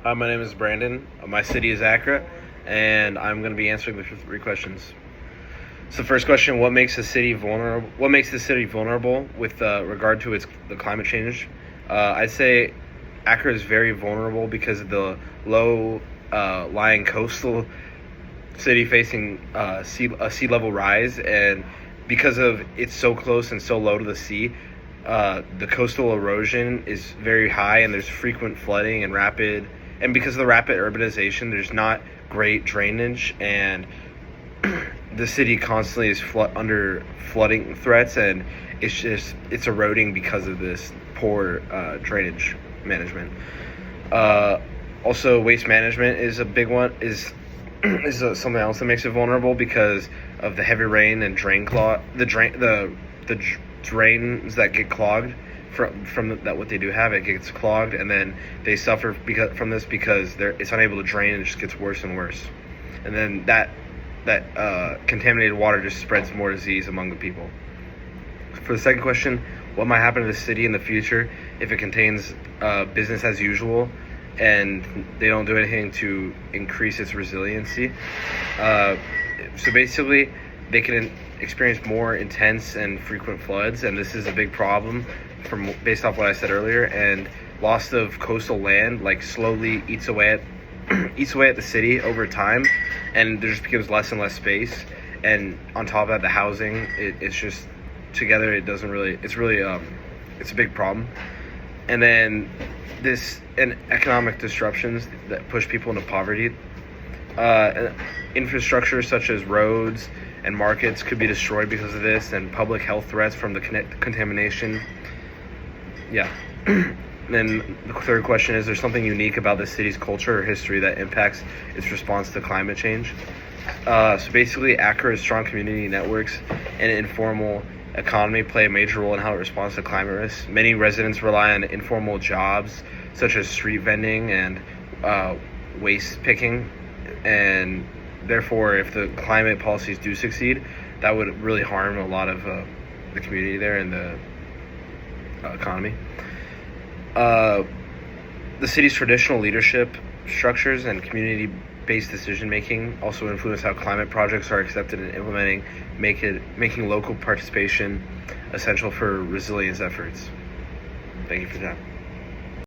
My name is Brandon. My city is Accra, and I'm going to be answering the three questions. So, first question: What makes the city vulnerable? What makes the city vulnerable with regard to the climate change? I'd say Accra is very vulnerable because of the low lying coastal city facing sea level rise, and because of it's so close and so low to the sea, the coastal erosion is very high, and there's frequent flooding and because of the rapid urbanization, there's not great drainage, and the city constantly is under flooding threats, and it's eroding because of this poor drainage management. Also, waste management is a big one. Is something else that makes it vulnerable because of the heavy rain and the drains that get clogged that what they do have, it gets clogged, and then they suffer because it's unable to drain, and it just gets worse and worse, and then that contaminated water just spreads more disease among the people. For the second question, what might happen to the city in the future if it contains business as usual and they don't do anything to increase its resiliency? So basically, they can experience more intense and frequent floods, and this is a big problem based off what I said earlier. And loss of coastal land slowly eats away at the city over time, and there just becomes less and less space. And on top of that, the housing, it's just together, it's a big problem. And then economic disruptions that push people into poverty. Infrastructure such as roads and markets could be destroyed because of this, and public health threats from the contamination. Yeah. Then the third question is: there something unique about the city's culture or history that impacts its response to climate change? So basically, Accra's strong community networks and informal economy play a major role in how it responds to climate risks. Many residents rely on informal jobs such as street vending and waste picking, and therefore, if the climate policies do succeed, that would really harm a lot of the community there and the economy. The city's traditional leadership structures and community-based decision-making also influence how climate projects are accepted and implementing, making local participation essential for resilience efforts. Thank you for that.